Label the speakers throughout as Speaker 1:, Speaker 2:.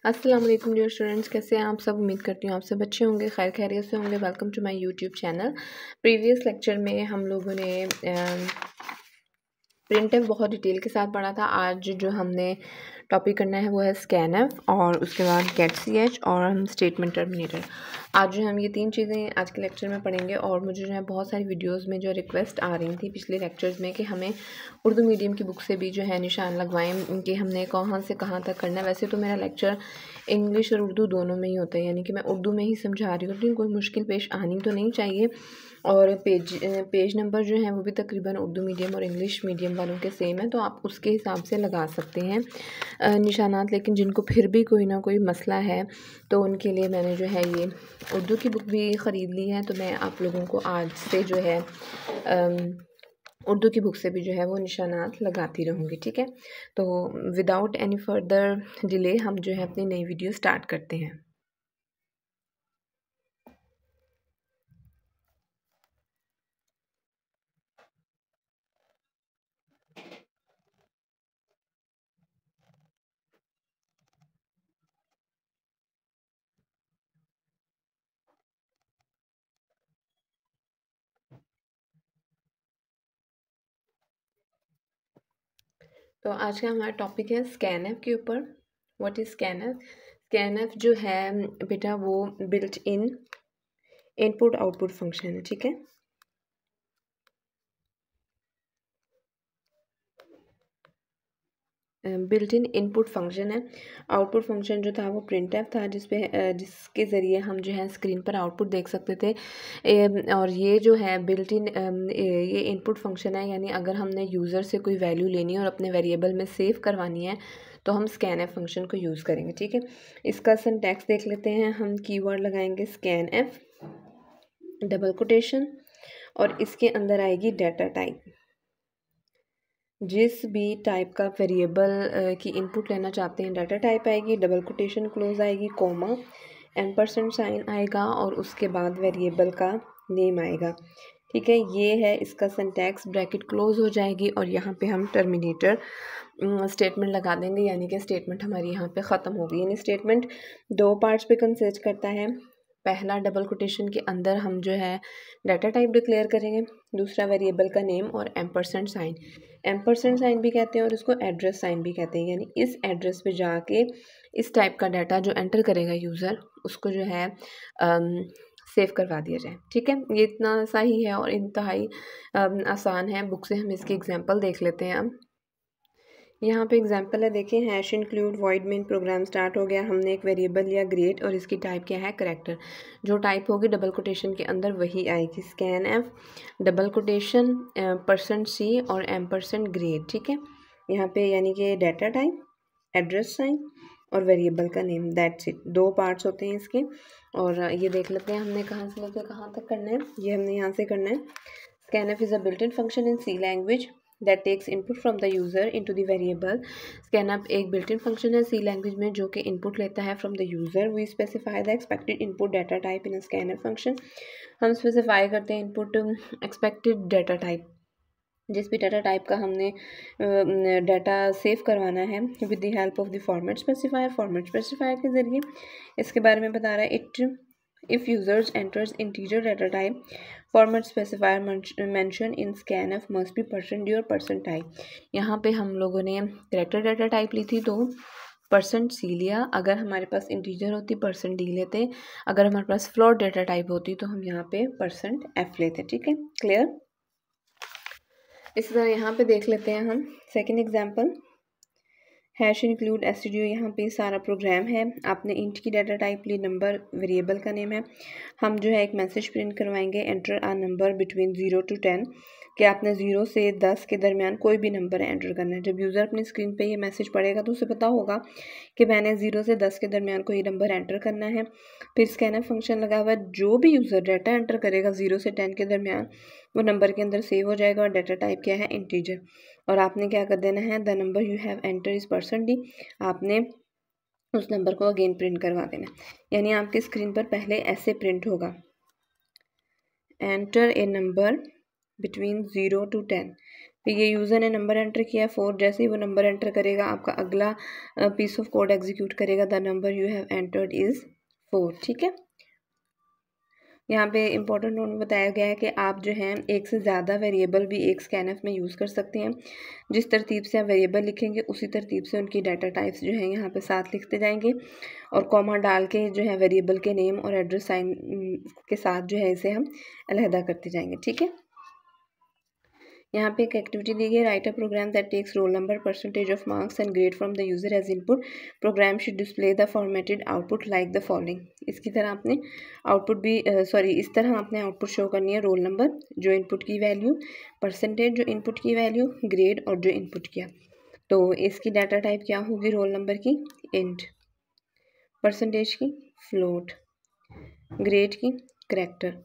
Speaker 1: अस्सलाम वालेकुम dear students, कैसे हैं आप सब। उम्मीद करती हूँ आप सब अच्छे होंगे, खैर खैरियत से होंगे। Welcome to my YouTube channel. Previous lecture में हम लोगों ने प्रिंटफ बहुत डिटेल के साथ पढ़ा था। आज जो हमने टॉपिक करना है वो है स्कैनफ और उसके बाद गेट ch और हम स्टेटमेंट टर्मिनेटर। आज जो हम ये तीन चीज़ें आज के लेक्चर में पढ़ेंगे। और मुझे जो है बहुत सारी वीडियोस में जो रिक्वेस्ट आ रही थी पिछले लेक्चर्स में कि हमें उर्दू मीडियम की बुक से भी जो है निशान लगवाएं कि हमने कहाँ से कहाँ तक करना है। वैसे तो मेरा लेक्चर इंग्लिश और उर्दू दोनों में ही होता है, यानी कि मैं उर्दू में ही समझा रही हूँ, लेकिन कोई मुश्किल पेश आनी तो नहीं चाहिए। और पेज नंबर जो है वो भी तकरीबन उर्दू मीडियम और इंग्लिश मीडियम वालों के सेम है, तो आप उसके हिसाब से लगा सकते हैं निशानात। लेकिन जिनको फिर भी कोई ना कोई मसला है तो उनके लिए मैंने जो है ये उर्दू की बुक भी ख़रीद ली है। तो मैं आप लोगों को आज से जो है उर्दू की बुक से भी जो है वो निशानात लगाती रहूँगी, ठीक है। तो विदाउट एनी फर्दर डिले हम जो है अपनी नई वीडियो स्टार्ट करते हैं। तो आज का हमारा टॉपिक है स्कैनफ के ऊपर। What is scanf? स्कैनफ जो है बेटा वो built in input output function है, ठीक है। बिल्ट इन इनपुट फंक्शन है। आउटपुट फंक्शन जो था वो प्रिंटफ था, जिसके ज़रिए हम जो है स्क्रीन पर आउटपुट देख सकते थे। और ये जो है बिल्ट इन ये इनपुट फंक्शन है, यानी अगर हमने यूज़र से कोई वैल्यू लेनी है और अपने वेरिएबल में सेव करवानी है तो हम स्कैनफ फंक्शन को यूज़ करेंगे, ठीक है। इसका सिंटैक्स देख लेते हैं। हम कीवर्ड लगाएंगे स्कैनफ डबल कोटेशन और इसके अंदर आएगी डाटा टाइप। जिस भी टाइप का वेरिएबल की इनपुट लेना चाहते हैं डाटा टाइप आएगी, डबल कोटेशन क्लोज आएगी, कोमा एम्परसेंड साइन आएगा और उसके बाद वेरिएबल का नेम आएगा, ठीक है। ये है इसका सिंटैक्स। ब्रैकेट क्लोज हो जाएगी और यहाँ पे हम टर्मिनेटर स्टेटमेंट लगा देंगे, यानी कि स्टेटमेंट हमारी यहाँ पे ख़त्म होगी। यानी स्टेटमेंट दो पार्ट्स पे कंसिस्ट करता है। पहला डबल कोटेशन के अंदर हम जो है डाटा टाइप डिक्लेयर करेंगे, दूसरा वेरिएबल का नेम और एम्परसेंड साइन। एम्परसेंड साइन भी कहते हैं और इसको एड्रेस साइन भी कहते हैं, यानी इस एड्रेस पे जाके इस टाइप का डाटा जो एंटर करेगा यूज़र उसको जो है सेव करवा दिया जाए, ठीक है। ये इतना सा ही है और इंतहाई आसान है। बुक से हम इसकी एग्जांपल देख लेते हैं। अब यहाँ पे एग्जांपल है, देखिए hash include void main program start हो गया। हमने एक वेरिएबल लिया ग्रेड और इसकी टाइप क्या है करैक्टर। जो टाइप होगी डबल कोटेशन के अंदर वही आएगी। Scan F double quotation %c और एम्परसेंड ग्रेड, ठीक है। यहाँ पे यानी कि डाटा टाइप, एड्रेस साइन और वेरिएबल का नेम, दैट्स इट। दो पार्ट्स होते हैं इसके। और ये देख लेते हैं हमने कहाँ से लेकर कहाँ तक करना है। ये हमने यहाँ से करना है। scanf is a built-in function in C language that takes input from the user into the variable. scanf एक built-in function है C language में जो कि input लेता है from the user. We specify the expected input data type in a scanf function. हम specify करते हैं input expected data type, जिस भी डाटा टाइप का हमने डाटा सेव करवाना है with the help of the format specifier. Format specifier के ज़रिए इसके बारे में बता रहा है। If users enters integer data type, format specifier mention in scanf must be % और %type। यहाँ पे हम लोगों ने कैरेक्टर डाटा टाइप ली थी तो %c लिया। अगर हमारे पास इंटीजर होती %d लेते। अगर हमारे पास फ्लोट डाटा टाइप होती तो हम यहाँ पे %f लेते, ठीक है। क्लियर? इसी तरह यहाँ पे देख लेते हैं हम second example. Hash include STD, यहाँ पे सारा प्रोग्राम है। आपने इंट की डाटा टाइप ली, नंबर वेरिएबल का नेम है। हम जो है एक मैसेज प्रिंट करवाएंगे, enter a number between 0 to 10, कि आपने 0 से 10 के दरमियान कोई भी नंबर एंटर करना है। जब यूज़र अपनी स्क्रीन पे ये मैसेज पढ़ेगा तो उसे पता होगा कि मैंने 0 से 10 के दरमियान कोई नंबर एंटर करना है। फिर स्कैनफ फंक्शन लगा हुआ है, जो भी यूज़र डाटा एंटर करेगा 0 से 10 के दरमियान वो नंबर के अंदर सेव हो जाएगा और डाटा टाइप क्या है इंटीजर। और आपने क्या कर देना है, the number you have enter is %d, आपने उस नंबर को अगेन प्रिंट करवा देना। यानी आपकी स्क्रीन पर पहले ऐसे प्रिंट होगा, enter a number between 0 to 10, फिर ये यूज़र ने नंबर एंटर किया 4, जैसे ही वो नंबर एंटर करेगा आपका अगला पीस ऑफ कोड एग्जीक्यूट करेगा, the number you have entered is 4। ठीक है, यहाँ पे इंपॉर्टेंट नोट में बताया गया है कि आप जो है एक से ज़्यादा वेरिएबल भी एक स्कैनफ में यूज़ कर सकते हैं। जिस तरतीब से आप वेरिएबल लिखेंगे उसी तरतीब से उनकी डाटा टाइप्स जो है यहाँ पे साथ लिखते जाएंगे, और कॉमा डाल के जो है वेरिएबल के नेम और एड्रेस साइन के साथ जो है इसे हम अलहदा करते जाएंगे। ठीक है, यहाँ पे एक एक्टिविटी दी गई है, write a program that takes roll number, percentage of marks and grade from the user as input. Program should display the formatted output like the following. इसकी तरह आपने आउटपुट भी इस तरह आपने आउटपुट शो करनी है, रोल नंबर जो इनपुट की वैल्यू, परसेंटेज जो इनपुट की वैल्यू, ग्रेड और जो इनपुट किया। तो इसकी डाटा टाइप क्या होगी, रोल नंबर की इंट, परसेंटेज की फ्लोट, ग्रेड की करैक्टर।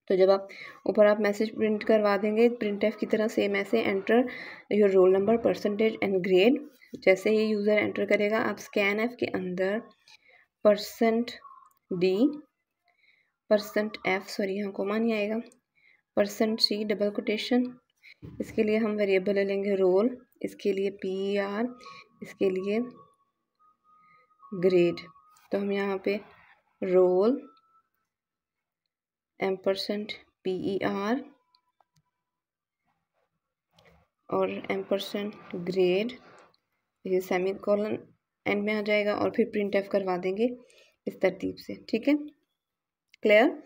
Speaker 1: तो जब आप ऊपर आप मैसेज प्रिंट करवा देंगे प्रिंट एफ की तरह, सेम ऐसे enter your role number, percentage and grade. जैसे ही यूज़र एंटर करेगा आप स्कैन एफ के अंदर %d %f यहाँ कोमा नहीं आएगा, %c डबल कोटेशन, इसके लिए हम वेरिएबल ले लेंगे रोल, इसके लिए PER, इसके लिए ग्रेड। तो हम यहाँ पे रोल %PER और %ग्रेड, ये सेमी कॉलन एंड में आ जाएगा, और फिर प्रिंट एफ करवा देंगे इस तरतीब से। ठीक है, क्लियर।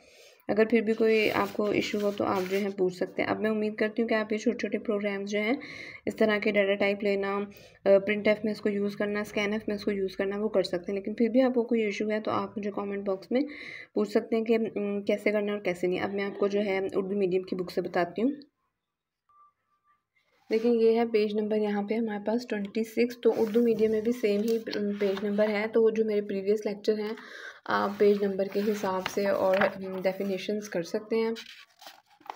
Speaker 1: अगर फिर भी कोई आपको इशू हो तो आप जो है पूछ सकते हैं। अब मैं उम्मीद करती हूँ कि आप ये छोटे छोटे प्रोग्राम्स जो हैं इस तरह के डाटा टाइप लेना, प्रिंट एफ में इसको यूज़ करना, स्कैन एफ में इसको यूज़ करना वो कर सकते हैं। लेकिन फिर भी आपको कोई इशू है तो आप मुझे कमेंट बॉक्स में पूछ सकते हैं कि कैसे करना और कैसे नहीं। अब मैं आपको जो है उर्दू मीडियम की बुक से बताती हूँ। देखिए ये है पेज नंबर यहाँ पे हमारे पास 26। तो उर्दू मीडियम में भी सेम ही पेज नंबर है। तो जो मेरे प्रीवियस लेक्चर हैं आप पेज नंबर के हिसाब से और डेफिनेशंस कर सकते हैं।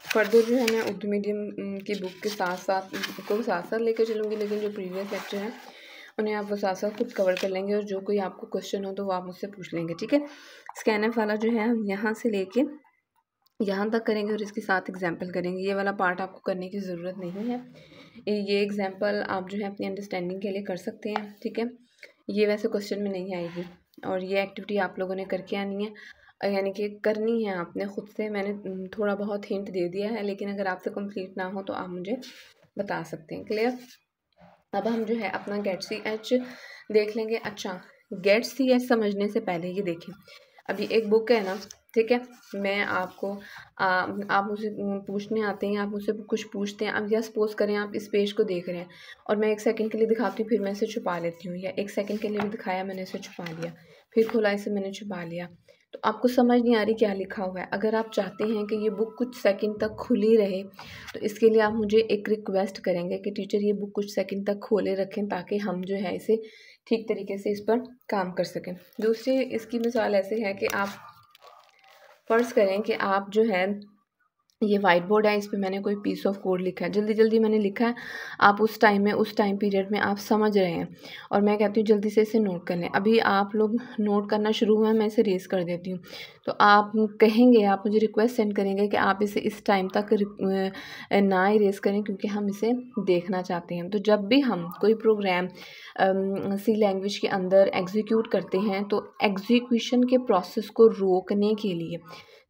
Speaker 1: फर्दर जो है मैं उर्दू मीडियम की बुक के साथ साथ लेकर चलूँगी, लेकिन जो प्रीवियस लेक्चर हैं उन्हें आप वो साथ साथ खुद कवर कर लेंगे, और जो कोई आपको क्वेश्चन हो तो वो आप मुझसे पूछ लेंगे। ठीक है, स्कैनर वाला जो है हम यहाँ से लेके यहाँ तक करेंगे और इसके साथ एग्जाम्पल करेंगे। ये वाला पार्ट आपको करने की ज़रूरत नहीं है, ये एग्जाम्पल आप जो है अपनी अंडरस्टैंडिंग के लिए कर सकते हैं। ठीक है, ये वैसे क्वेश्चन में नहीं आएगी, और ये एक्टिविटी आप लोगों ने करके आनी है, यानी कि करनी है आपने खुद से। मैंने थोड़ा बहुत हिंट दे दिया है, लेकिन अगर आपसे कंप्लीट ना हो तो आप मुझे बता सकते हैं। क्लियर। अब हम जो है अपना GET-CH देख लेंगे। अच्छा, GET-CH समझने से पहले ये देखें, अभी एक बुक है ना, ठीक है, मैं आपको आप मुझसे पूछने आते हैं, आप मुझसे कुछ पूछते हैं। अब या सपोज करें आप इस पेज को देख रहे हैं और मैं 1 सेकंड के लिए दिखाती हूँ, फिर मैं इसे छुपा लेती हूँ, या 1 सेकंड के लिए भी दिखाया मैंने इसे छुपा लिया, फिर खोला इसे मैंने छुपा लिया, तो आपको समझ नहीं आ रही क्या लिखा हुआ है। अगर आप चाहते हैं कि ये बुक कुछ सेकंड तक खुली रहे तो इसके लिए आप मुझे एक रिक्वेस्ट करेंगे कि टीचर ये बुक कुछ सेकंड तक खोले रखें, ताकि हम जो है इसे ठीक तरीके से इस पर काम कर सकें। दूसरी इसकी मिसाल ऐसे है कि आप फ़र्ज़ करें कि आप जो है ये वाइट बोर्ड है, इस पे मैंने कोई पीस ऑफ कोड लिखा है, जल्दी जल्दी मैंने लिखा है, आप उस टाइम पीरियड में आप समझ रहे हैं, और मैं कहती हूँ जल्दी से इसे नोट कर लें। अभी आप लोग नोट करना शुरू हुआ है, मैं इसे रेस कर देती हूँ, तो आप कहेंगे, आप मुझे रिक्वेस्ट सेंड करेंगे कि आप इसे इस टाइम तक ना इरेज करें, क्योंकि हम इसे देखना चाहते हैं। तो जब भी हम कोई प्रोग्राम सी लैंग्वेज के अंदर एग्जीक्यूट करते हैं तो एग्जीक्यूशन के प्रोसेस को रोकने के लिए,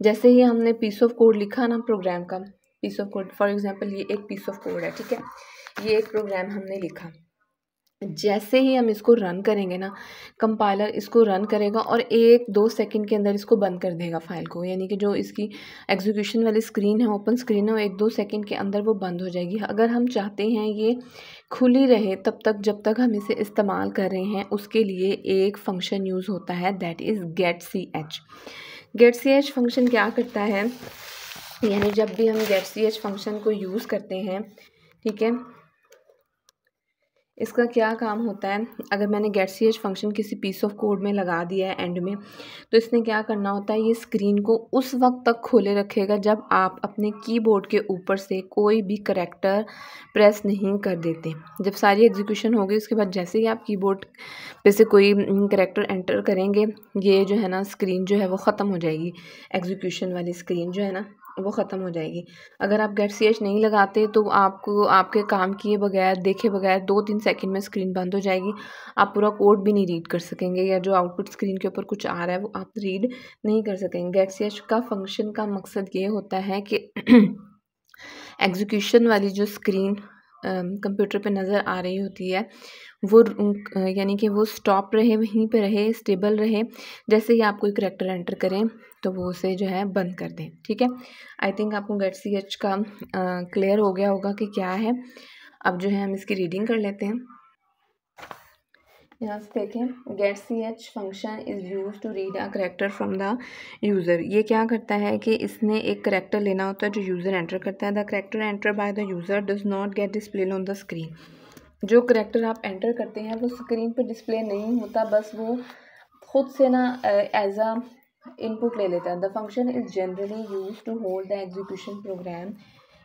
Speaker 1: जैसे ही हमने पीस ऑफ कोड लिखा ना प्रोग्राम का piece of code, for example ये एक पीस ऑफ कोड है, ठीक है, ये एक प्रोग्राम हमने लिखा, जैसे ही हम इसको रन करेंगे ना, कंपाइलर इसको रन करेगा और 1-2 सेकंड के अंदर इसको बंद कर देगा फाइल को, यानी कि जो इसकी एग्जीक्यूशन वाली स्क्रीन है, ओपन स्क्रीन है, वो 1-2 सेकंड के अंदर वो बंद हो जाएगी। अगर हम चाहते हैं ये खुली रहे तब तक जब तक हम इसे इस्तेमाल कर रहे हैं, उसके लिए एक फंक्शन यूज़ होता है, that is GET-CH। GET-CH function क्या करता है, यानी जब भी हम GET-CH फंक्शन को यूज़ करते हैं, ठीक है, इसका क्या काम होता है, अगर मैंने GET-CH फंक्शन किसी पीस ऑफ कोड में लगा दिया है एंड में, तो इसने क्या करना होता है, ये स्क्रीन को उस वक्त तक खोले रखेगा जब आप अपने कीबोर्ड के ऊपर से कोई भी करैक्टर प्रेस नहीं कर देते। जब सारी एग्जीक्यूशन होगी उसके बाद जैसे ही आप कीबोर्ड पे से कोई करैक्टर एंटर करेंगे, ये जो है ना स्क्रीन जो है वो ख़त्म हो जाएगी, एग्जीक्यूशन वाली स्क्रीन जो है ना वो ख़त्म हो जाएगी। अगर आप गेट सी एच नहीं लगाते तो आपको आपके काम किए बगैर देखे बगैर 2-3 सेकंड में स्क्रीन बंद हो जाएगी। आप पूरा कोड भी नहीं रीड कर सकेंगे, या जो आउटपुट स्क्रीन के ऊपर कुछ आ रहा है वो आप रीड नहीं कर सकेंगे। गेट सी एच का फंक्शन का मकसद ये होता है कि एग्जीक्यूशन वाली जो स्क्रीन कंप्यूटर पे नज़र आ रही होती है वो यानी कि वो स्टॉप रहे, वहीं पे रहे, स्टेबल रहे। जैसे ही आप कोई करैक्टर एंटर करें तो वो उसे जो है बंद कर दें। ठीक है, आई थिंक आपको गेट सी एच का क्लियर हो गया होगा कि क्या है। अब जो है हम इसकी रीडिंग कर लेते हैं। यहाँ से देखें, get C H function is use to read a character from the user. ये क्या करता है कि इसने एक करैक्टर लेना होता है जो यूज़र एंटर करता है। The character enter by the user does not gate displayed on the screen. जो करैक्टर आप एंटर करते हैं वो स्क्रीन पर डिस्प्ले नहीं होता, बस वो खुद से ना एज अ इनपुट ले लेता है। The function is generally use to hold the execution program.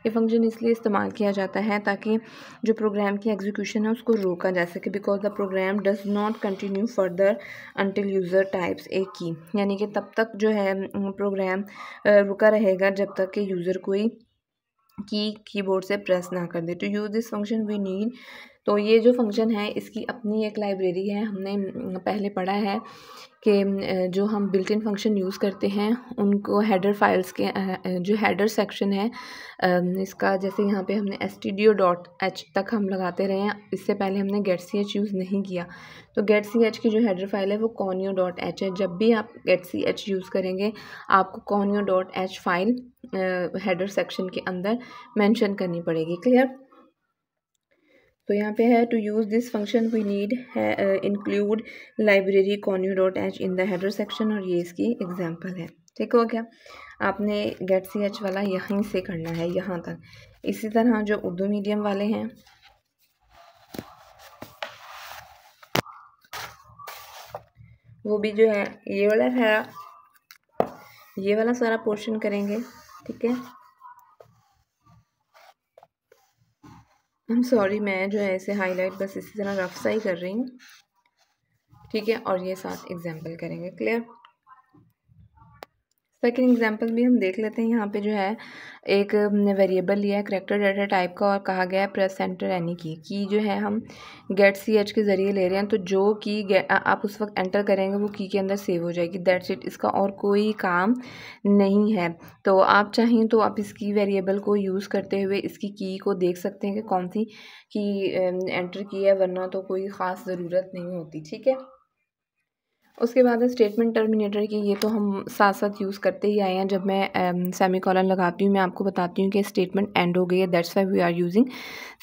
Speaker 1: ये फंक्शन इसलिए इस्तेमाल किया जाता है ताकि जो प्रोग्राम की एग्जीक्यूशन है उसको रोका जा सके। Because the program does not continue further until user types a key, यानी कि तब तक जो है प्रोग्राम रुका रहेगा जब तक कि यूज़र कोई कीबोर्ड से प्रेस ना कर दे। To use this function we need, तो ये जो फंक्शन है इसकी अपनी एक लाइब्रेरी है। हमने पहले पढ़ा है कि जो हम बिल्ट इन फंक्शन यूज़ करते हैं उनको हेडर फाइल्स के जो हेडर सेक्शन है इसका, जैसे यहाँ पे हमने stdio.h तक हम लगाते रहे हैं, इससे पहले हमने getch यूज़ नहीं किया। तो getch की जो हेडर फाइल है वो conio.h है। जब भी आप getch यूज़ करेंगे आपको conio.h फाइल हेडर सेक्शन के अंदर मेंशन करनी पड़ेगी। क्लियर? तो यहाँ पे है to use this function we need include library conio.h in the header section, और ये इसकी एग्जांपल है। ठीक हो गया? आपने गेट सी एच वाला यहीं से करना है यहाँ तक। इसी तरह जो उर्दू मीडियम वाले हैं वो भी जो है ये वाला सारा पोर्शन करेंगे। ठीक है, I'm सॉरी, मैं जो है इसे हाईलाइट बस इसी तरह रफ सा ही कर रही हूँ। ठीक है, और ये साथ एग्जाम्पल करेंगे। क्लियर? सेकेंड एग्जाम्पल भी हम देख लेते हैं। यहाँ पे जो है एक वेरिएबल लिया है करैक्टर डाटा टाइप का और कहा गया है प्रेस एंटर एनी की जो है हम गेट सी एच के ज़रिए ले रहे हैं। तो जो की आप उस वक्त एंटर करेंगे वो की के अंदर सेव हो जाएगी। दैट्स इट, इसका और कोई काम नहीं है। तो आप चाहें तो आप इसकी वेरिएबल को यूज़ करते हुए इसकी की को देख सकते हैं कि कौन सी की एंटर की है, वरना तो कोई ख़ास ज़रूरत नहीं होती। ठीक है, उसके बाद है स्टेटमेंट टर्मिनेटर की। ये तो हम साथ साथ यूज़ करते ही आए हैं। जब मैं सेमी कॉलन लगाती हूँ मैं आपको बताती हूँ कि स्टेटमेंट एंड हो गई है, that's why we are using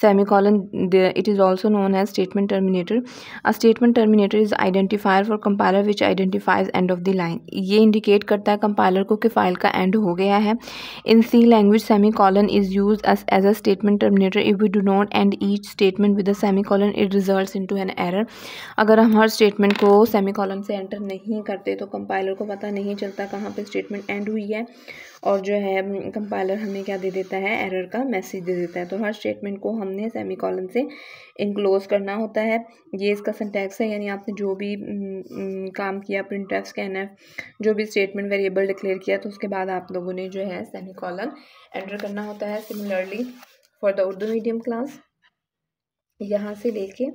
Speaker 1: semicolon. It is also known as statement terminator. A statement terminator is identifier for compiler which identifies end of the line. ये इंडिकेट करता है कंपाइलर को कि file का and हो गया है। In C language semicolon is use as a statement terminator. If we do not end each statement with a semicolon it results into an error. अगर हम हर स्टेटमेंट को सेमी कॉलन से enter नहीं करते तो compiler को पता नहीं चलता कहाँ पे स्टेटमेंट एंड हुई है, और जो है कंपाइलर हमें क्या दे देता है, एरर का मैसेज दे देता है। तो हर स्टेटमेंट को हमने सेमी कॉलन से इनक्लोज करना होता है। ये इसका सिंटैक्स है, यानी आपने जो भी काम किया, प्रिंटफ, स्कैनफ, जो भी स्टेटमेंट वेरिएबल डिक्लेयर किया, तो उसके बाद आप लोगों ने जो है सेमी कॉलन एंटर करना होता है। Similarly for the Urdu medium class, यहाँ से लेके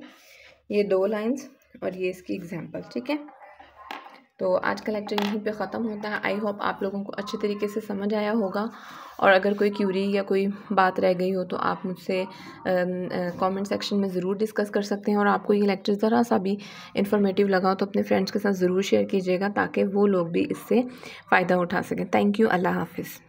Speaker 1: ये 2 लाइन्स और ये इसकी एग्जाम्पल। ठीक है, तो आज का लेक्चर यहीं पे ख़त्म होता है। आई होप आप लोगों को अच्छे तरीके से समझ आया होगा, और अगर कोई क्यूरी या कोई बात रह गई हो तो आप मुझसे कमेंट सेक्शन में ज़रूर डिस्कस कर सकते हैं। और आपको ये लेक्चर ज़रा सा भी इन्फॉर्मेटिव लगा हो तो अपने फ्रेंड्स के साथ ज़रूर शेयर कीजिएगा ताकि वो लोग भी इससे फ़ायदा उठा सकें। थैंक यू, अल्लाह हाफिज़।